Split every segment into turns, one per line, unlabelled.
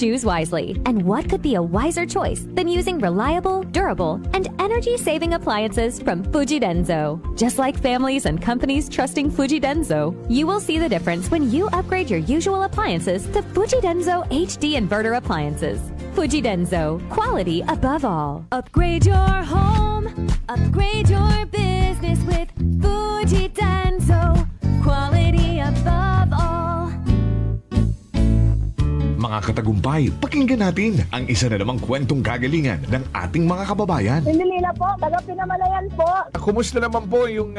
Choose wisely. And what could be a wiser choice than using reliable, durable, and energy-saving appliances from Fujidenzo? Just like families and companies trusting Fujidenzo, you will see the difference when you upgrade your usual appliances to Fujidenzo HD inverter appliances. Fujidenzo, quality above all. Upgrade your home, upgrade your business with Fujidenzo, quality above all.
Mga katagumpay, pakinggan natin ang isa na namang kwentong kagalingan ng ating mga kababayan.
Pindilila po, taga Pinamalayan po.
Kumusta naman po yung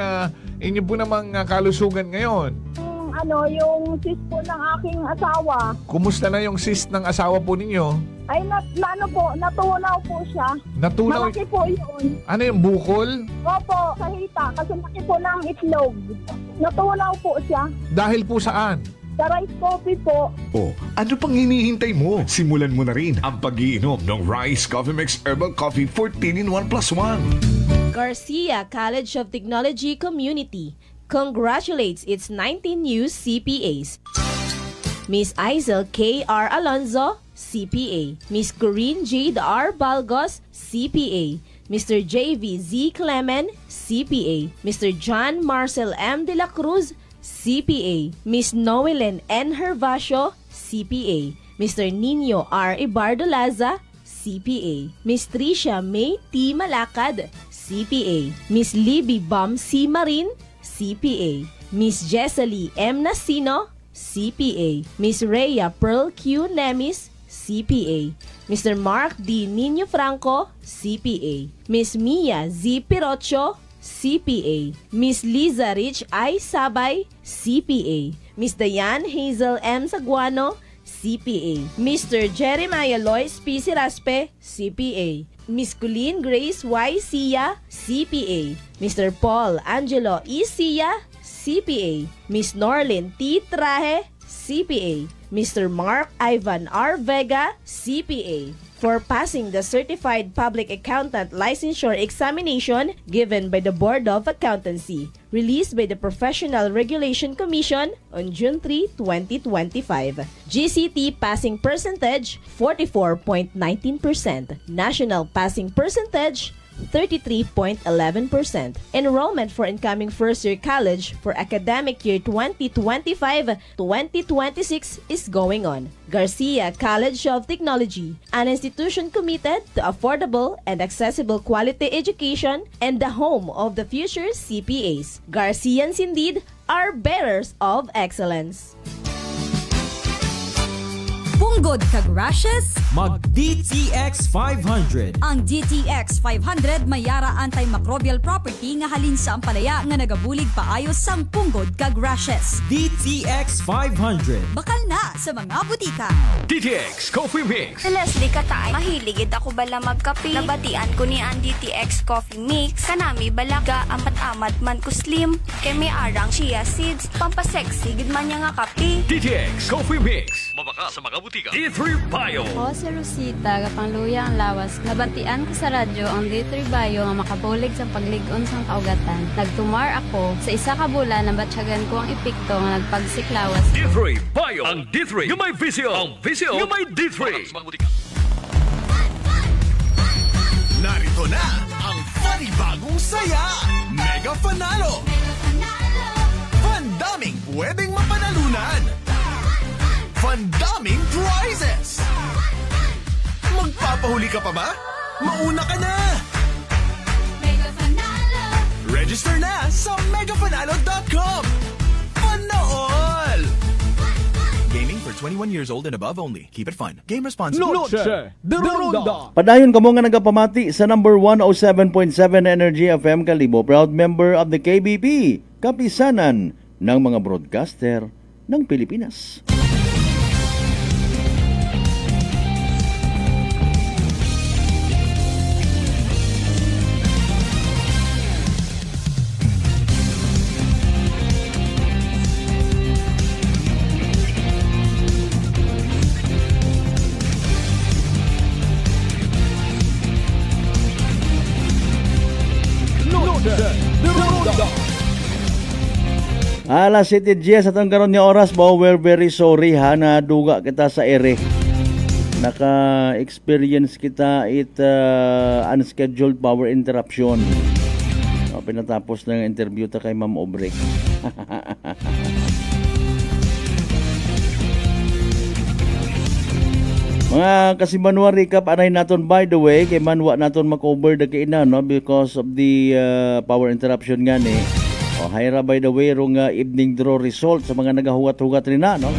inyo po namang kalusugan ngayon?
Yung cyst po ng aking asawa.
Kumusta na yung cyst ng asawa po ninyo?
Ay, natunaw po siya.
Natunaw?
Malaki po yun.
Ano yung bukol?
Opo, sa hita. Kasi laki po ng itlog. Natunaw po siya.
Dahil po saan?
Sa rice coffee po.
Oh, ano pang hinihintay mo? Simulan mo na rin ang pag-iinom ng Rice Coffee Mix Herbal Coffee 14-in-1+1.
Garcia College of Technology Community congratulates its 19 new CPAs. Miss Aizel K.R. Alonzo, CPA. Miss Corinne Jade R. Balgos, CPA. Mr. J.V. Z. Clemen, CPA. Mr. John Marcel M. De La Cruz, CPA. Miss Noelen N. Hervasio, CPA. Mr. Nino R. Ibardolaza, CPA. Miss Tricia May T. Malakad, CPA. Miss Libby Bam C. Marin, CPA. Miss Jesselie M. Nasino, CPA. Miss Rhea Pearl Q. Nemis, CPA. Mr. Mark D. Nino Franco, CPA. Miss Mia Z. Pirocho, CPA. Miss Liza Rich I. Sabay, CPA. Miss Diane Hazel M. Saguano, CPA. Mr. Jeremiah Lois P. Siraspe, CPA. Miss Colleen Grace Y. Sia, CPA. Mr. Paul Angelo E. Sia, CPA. Miss Norlin T. Traje, CPA. Mr. Mark Ivan R. Vega, CPA. For passing the Certified Public Accountant Licensure Examination given by the Board of Accountancy, released by the Professional Regulation Commission on June 3, 2025. GCT passing percentage, 44.19%. National passing percentage, 33.11%. Enrollment for incoming first-year college for academic year 2025-2026 is going on. Garcia College of Technology, an institution committed to affordable and accessible quality education and the home of the future CPAs. Garcians indeed are bearers of excellence.
Punggod kag rashes?
Mag DTX 500.
Ang DTX 500 may yara antimicrobial property nga halin sa ampalaya nga nagabulig paayos sang punggod kag rashes.
DTX 500.
Bakal na sa mga butika.
DTX Coffee Mix.
Si Leslie Katay, mahiligid ako bala magkape. Nabatian ko ni ang DTX Coffee Mix. Kanami balaga amat-amat man ko slim. Kay may arang chia seeds. Pampasexy gid man niya nga kape.
DTX Coffee Mix. Mabaka sa mga butika. D3 Bio.
Ako si Rosita, kapangluya ang lawas. Nabatian ko sa radyo ang D3 Bio nga makabulig sa pagligon sang kaugatan. Nagtumar ako. Sa isa ka bulan, nabatsyagan ko ang epekto nga nagpagsiklawas.
D3 Bio. Ang D3 yung may visyo. Ang visyo yung may D3.
Narito na ang panibagong saya. Mega Panalo. Pandaming pwedeng mapanalunan. Pandaming prizes. Magpapahuli ka pa ba? Mauna ka na. Mega Panalo. Register na sa megapanalo.com. Panool! Gaming for 21 years old and above only. Keep it fun. Game responsibly.
Noche de Ronda.
Padayon kamo nga nagapamati sa number 107.7 Energy FM Kalibo, proud member of the KBP, kapisanan ng mga broadcaster ng Pilipinas. Alas 7:10 at ang karon nga oras, we're very sorry ha na duga kita sa ere. naka-experience kita unscheduled power interruption. Pinatapos ng interview ta kay Ma'am Obrek. Mga kasimanwa recap anay naton by the way kay manwa naton makover the kaina no because of the power interruption nga ni. Hayra by the way rong evening draw result sa mga nagahugat-hugat rin na no.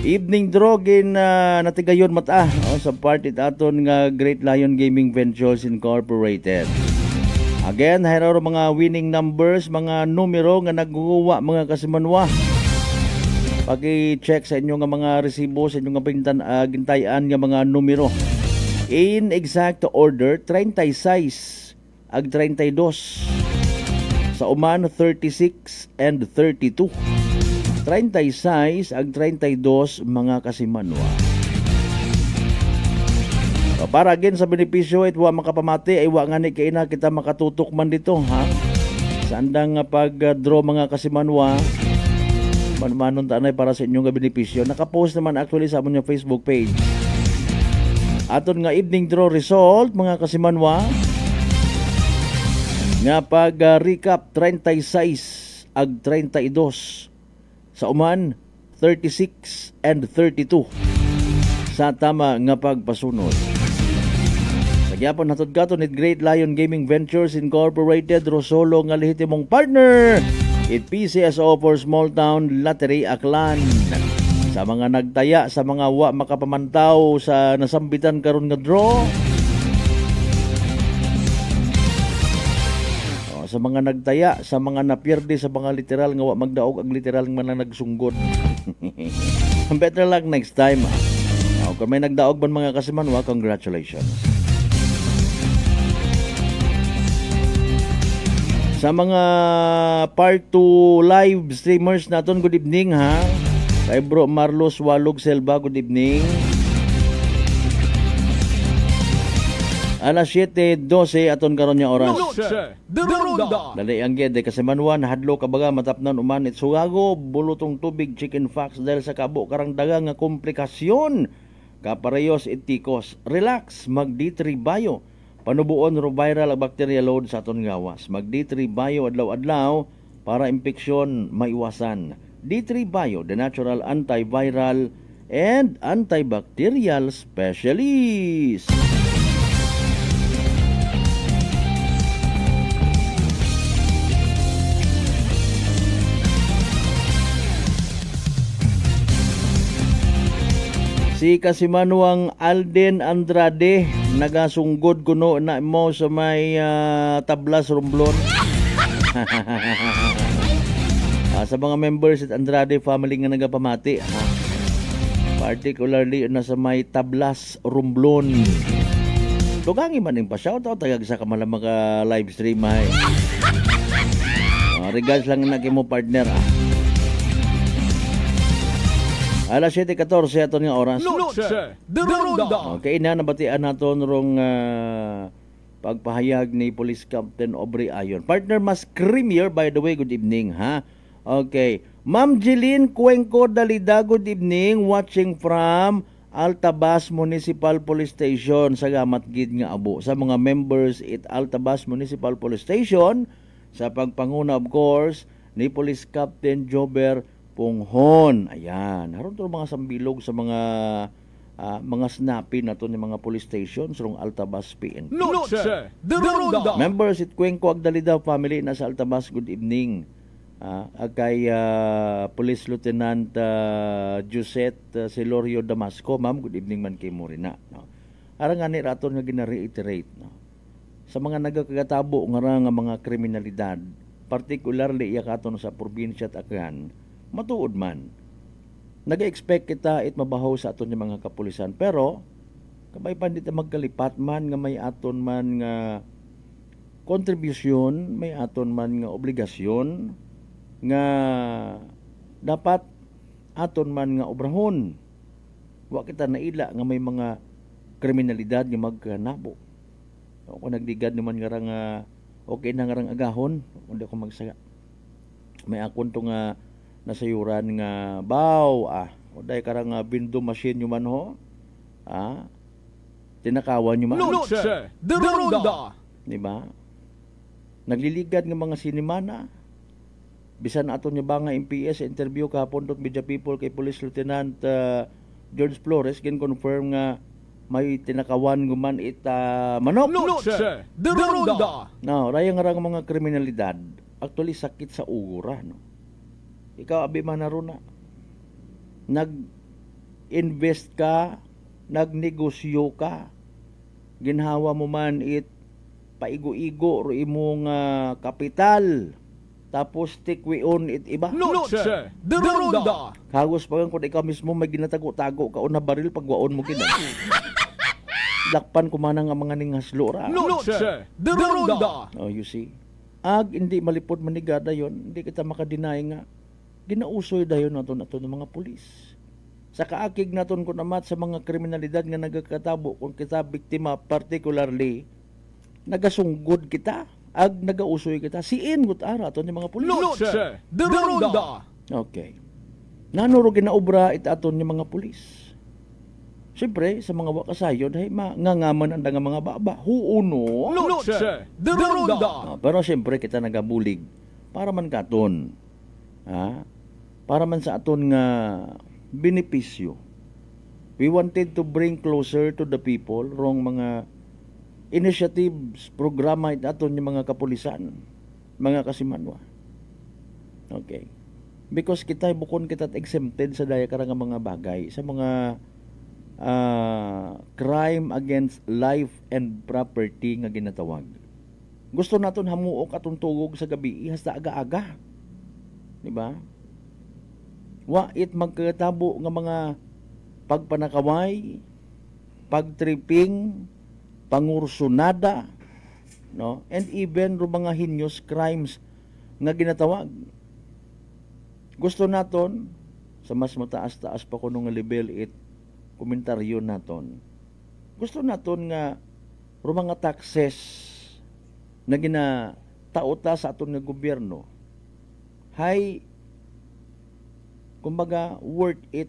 Evening draw gin natigayon mata sa party aton nga Great Lion Gaming Ventures Incorporated. Again, hayra ro mga winning numbers, mga numero nga nagguwa mga kasimanwa. Paki-check sa inyo nga mga resibo, sa inyo nga gintayan nga mga numero. In exact order, 36 ag 32. Sa uman, 36 and 32. 36 ag 32 mga kasimanwa. Para again sa benepisyo wa makapamati ay wa nga ni kaina kita makatutok man dito ha. Sa andang pag-draw mga kasimanwa manon tanay para sa inyong benepisyo. Naka-post naman actually sa among Facebook page. Aton nga evening draw result mga kasimanwa nga pag-recap 36 ag 32 sa uman 36 and 32 sa tama nga pagpasunod. Nagyapon hatod katon ni Great Lion Gaming Ventures Incorporated Rosolo nga lehitimong partner it PCSO for Small Town Lottery Aklan. Sa mga nagtaya sa mga wa makapamantaw sa nasambitan karon nga draw. Sa mga nagtaya, sa mga napierdi sa mga literal nga wa magdaog ang literal nga nagsunggod. Better luck next time. Kung may nagdaog man mga kasimanwa, congratulations. Sa mga part 2 live streamers naton, good evening ha. Kay Bro Marlos Walog Selva, good evening. Alas 7:12 aton karon nga oras. Dali ang gede kasi manwan hadlo kabaga matapnan uman itsugago bulutong tubig chicken fox dahil sa kabo karang daga nga komplikasyon. Kaparehos itikos. Relax, mag D3 Bio. Panubuon ro viral ang bacteria load sa aton gawas. Mag D3 Bio adlaw-adlaw para impeksyon maiwasan. D3 Bio, the natural antiviral and antibacterial specialist. Si Kasimanuang Alden Andrade nagasunggod kuno na mo sa may tablas Romblon. Sa mga members at Andrade family nga nagapamati ha. Particularly na sa may tablas Romblon. Tugangi man ning pa-shoutout tagag sa kamala mga live stream ay. Regards lang na kimo partner ha. Alas 7:14 aton nga oras. Okay na nabatian naton rong pagpahayag ni Police Captain Aubrey Ayon. Partner mas creamier by the way, good evening ha. Okay. Ma'am Jeline Cuenco Dalida, good evening. Watching from Altabas Municipal Police Station sa Gamat Gid nga abo. Sa mga members at Altabas Municipal Police Station sa pagpanguna of course ni Police Captain Jober Punghon. Ayan. Haron to mga sambilog sa mga snappy na to ni mga police stations rong Altabas PNP. Members it Cuenco Agdalida family na sa Altabas, good evening. Kay Police Lieutenant Josette Celorio Damasco, ma'am, good evening man kay mo rin na. No? Arang nga ni raton nga gina-reiterate. No? Sa mga nagakagatabo nga mga kriminalidad, particularly iyakaton sa probinsya at Aklan, matuod man. Nag-expect kita it mabaho sa aton yung mga kapulisan. Pero, kabay pa dito magkalipat man nga may aton man nga kontribusyon, may aton man nga obligasyon, nga dapat aton man nga obrahon. Wa kita naila nga may mga kriminalidad nga magkanabo. Kung nagdigad naman nga okay na nga agahon, hindi ako magsaga. May akon to nga nasayuran nga baw o day karang bindo machine yung man ho Tinakawan yung mga
Luce de Ronda.
di ba? Nagliligad ng mga sinimana. Bisan aton niya ba nga MPS sa interview kahapon dot Media People kay Police Lieutenant George Flores confirm nga may tinakawan guman manok.
Luce de Ronda.
No, raya nga mga kriminalidad actually sakit sa ugura, no. Ikaw abi man naruna. Nag-invest ka, nagnegosyo ka, ginhawa mo man paigo-igo ro imong kapital. Tapos tikwion iba.
Luce de Ronda.
Kagos pa kung ikaw mismo may ginatago-tago ka o na baril pagwaon mo kina. Lakpan ko man nga mga ninghaslo ra.
Luce de Ronda.
Oh, you see. Hindi malipod maniga dayon, hindi kita makadinay nga ginausoy dayon naton ng mga pulis. Sa kaakig naton kun amat sa mga kriminalidad nga nagakatabo kung kita biktima, particularly nagasunggod kita, nagausoy kita, siin gut ara aton ng mga pulis.
Luce de Ronda.
Okay. Nanuro ginaobra aton ng mga pulis. Siyempre, sa mga wakasayon, ay mangangaman ang mga baba. Huuno.
Luce de Ronda.
Pero siyempre, kita nagabulig para man katon. Para man sa aton nga benepisyo. We wanted to bring closer to the people rong mga initiatives, programa aton yung mga kapulisan, mga kasimanwa. Okay. Because kita bukon kita exempted sa daya karang mga bagay, sa mga crime against life and property nga ginatawag. Gusto naton hamuok atong tugog sa gabi hasta aga-aga. Di ba? Wait magkatabo nga mga pagpanakaway, pagtripping, pangursunada, no? And even ro mga heinous crimes nga ginatawag. Gusto naton sa mas mataas-taas pa kuno nga level komentaryo naton. Gusto naton nga ro mga taxes na ginatauta sa aton nga gobyerno hay kumbaga worth it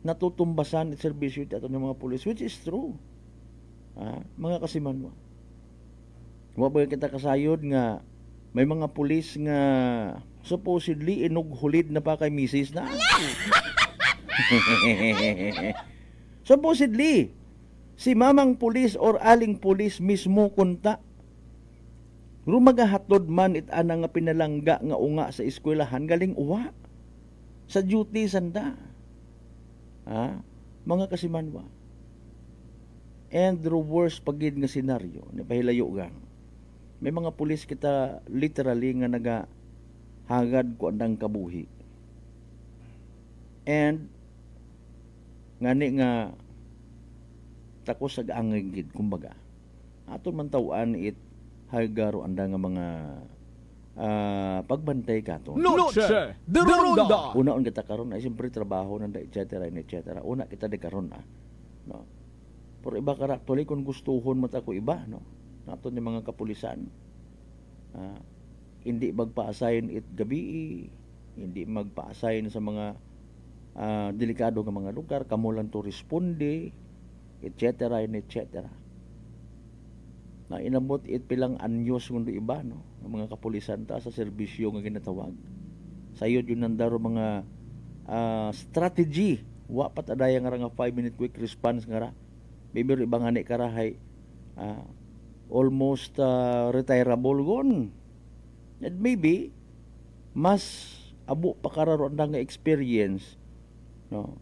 natutumbasan at serbisyo aton ng mga pulis, which is true. Mga kasimanwa. Wa ba kita kasayod nga may mga pulis nga supposedly inughulid na pa kay misis na. Supposedly, si mamang pulis or aling pulis mismo kunta. Rumagahatod man ana nga pinalangga nga unga sa eskwelahan galing uwa. Sa duty sanda. Mga kasimanwa. And the worst pagid nga senaryo, napahilayo gang. May mga pulis kita literally nga nagahagad ko andang kabuhi. And ngani nga takos sa angigid kumbaga aton man tawaan hagaro anda nga mga pagbantay katon.
Luce de Ronda.
Unaon kita karon ay siyempre trabaho nanda etc. Una kita di karon no. Pero iba kara actually kung gustuhon mo ta ko iba no. Naton ni mga kapulisan. Hindi magpa-assign gabi, hindi magpa-assign sa mga delikado nga mga lugar, kamo lang to responde, etc. Na inabot pilang anyos kundo iba no, ng mga kapulisan ta sa serbisyo nga ginatawag. Sayod yun nandaro mga strategy, wa pat adaya nga nga 5-minute quick response nga ra. Maybe ibang ani karahay almost retirable gon. And maybe mas abo pa kararo nga experience no.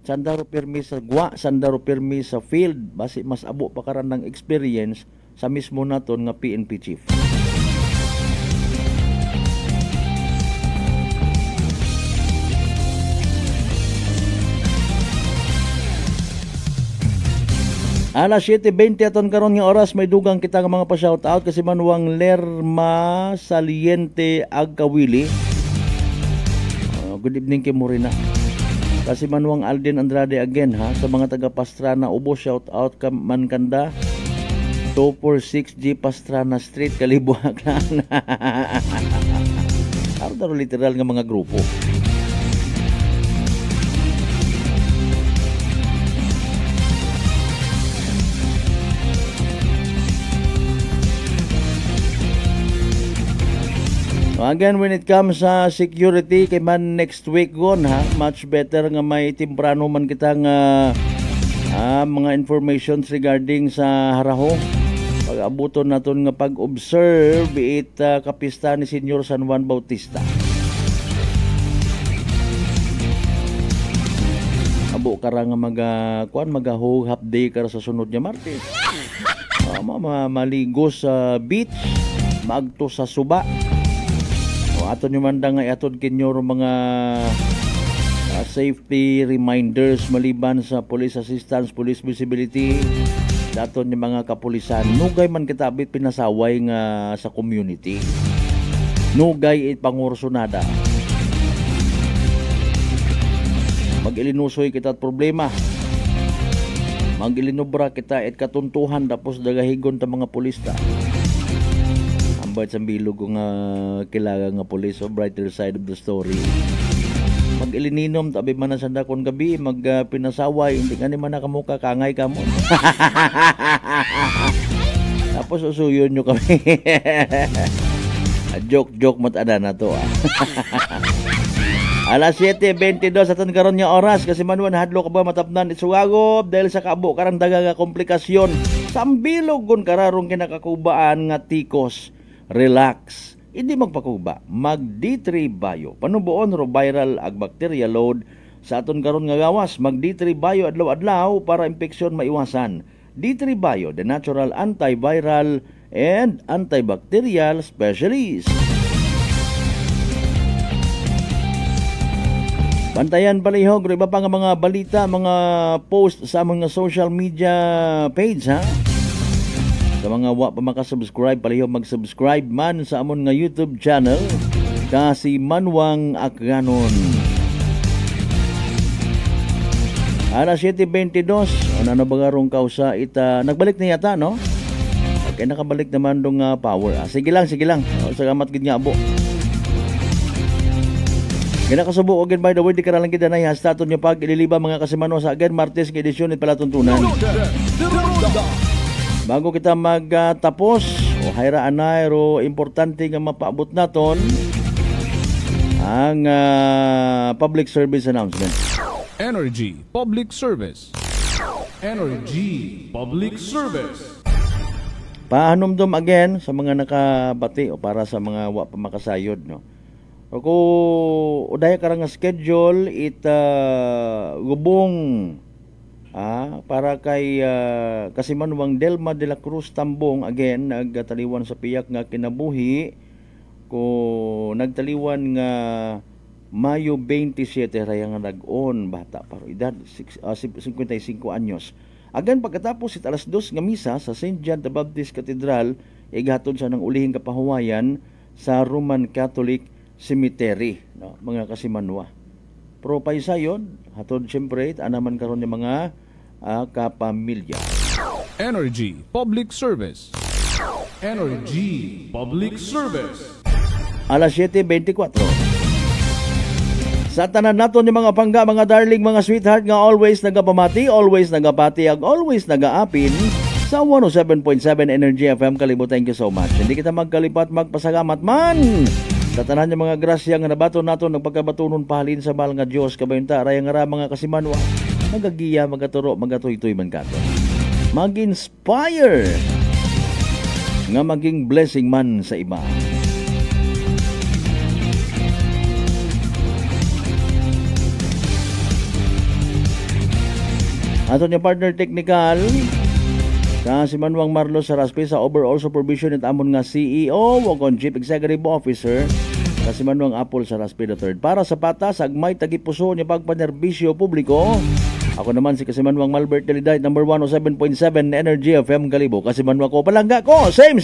Sandaro permi sa gwa, sandaro permi sa field, basi mas abo pa karan ng experience sa mismo naton nga PNP chief. Alas 7:20 aton karon nga oras may dugang kita nga mga pa-shout out kasi manuwang Lerma Saliente Agkawili. Good evening kay Morena. Kasi manuang Alden Andrade again sa mga taga Pastrana Ubo, shout out ka Mankanda 246G Pastrana Street Kalibuakan. Daro literal nga mga grupo. Again, when it comes sa security, kay man next week gon ha, much better nga may timprano man kita nga mga informations regarding sa haraho. Pag-abuton naton nga pag-observe it kapista ni Senyor San Juan Bautista. Abo kara nga magahog half day kara sa sunod nga Martes. Maligo sa beach, maagto sa suba. Aton yung manda nga aton kinyo mga safety reminders maliban sa police assistance, police visibility, daton yung mga kapulisan. Nugay man kitabit pinasaway nga sa community. Nugay pangursunada. Mag-ilinusoy kita at problema. Mag-ilinubra kita at katuntuhan tapos dagahigon ta mga pulista. Ambay sa bilog nga kilala nga pulis o brighter side of the story. Mag-ilininom tabi man na sanda kon gabi pinasaway hindi nga ni man nakamuka kangay ka mo. Tapos usuyon nyo kami. Joke matanda na to Alas 7:22 aton karon nga oras kasi manuan hadlo ka ba matapnan isugagob dahil sa kaabo karang daga nga komplikasyon sambilog gon kararong kinakakubaan nga tikos. Relax, hindi magpakuba, mag D3 Bio. Panubuon ro viral ag bacteria load sa aton karon nga gawas, mag D3 Bio adlaw-adlaw para impeksyon maiwasan. D3 Bio, the natural antiviral and antibacterial specialist. Bantayan palihog, iba pa nga mga balita, mga post sa mga social media page ha. Sa mga wa pa makasubscribe, palihog mag-subscribe man sa amon nga YouTube channel kasi Manwang Akganon. Alas 7:22, ano na bagarong kausa ita nagbalik na yata no? Okay, nakabalik naman dong power. Sige lang. Salamat gid nga abo. Kinakasubo again by the way di karalang kita na hasta aton yung pag-ililiba mga kasimano sa again Martes nga edisyon at palatuntunan. Bago kita magtapos o hayraan na importante nga mapaabot naton ang public service announcement.
Energy Public Service. Energy Public Service.
Pahanumdum again sa mga nakabati o para sa mga wa pa makasayod no. Ako udaya karang schedule gubong para kay Kasimanwang Delma de la Cruz Tambong again nagtaliwan sa piyak nga kinabuhi ko nagtaliwan nga Mayo 27 raya nga nag-on bata paro edad 55 anyos. Again pagkatapos alas 2 nga misa sa St. John the Baptist Cathedral igahatod sa ng ulihing kapahuwayan sa Roman Catholic Cemetery, no, mga Kasimanwa. Pro paisayon, hatod siyempre, anaman karon ng mga kapamilya.
Energy Public Service. Energy Public Service.
Alas 7:24. Sa tanan naton yung mga pangga, mga darling, mga sweetheart nga always nagapamati, always nagapati, ag always nagaapin sa 107.7 Energy FM. Kalibo, thank you so much. Hindi kita magkalipat, magpasalamat man sa tanan yung mga grasya nga nabato nato nagpagkabatunon pahalin sa mahal nga Dios kabayunta raya nga ra mga Kasimanwa magagiya magaturo magatoy-toy man kato mag-inspire nga maging blessing man sa iba. Aton yung partner technical si Manwang Marlos Saraspe sa overall supervision at amon nga CEO o kon Chief Executive Officer si Manwang Apple Saraspe III. Para sa patas, agmay tagipuso niya pagpanerbisyo publiko. Ako naman si Kasimanwang Malbert Deliday, number 107.7 Energy FM Kalibo. Kasimanwang ko palangga ko, same,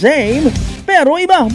pero iba.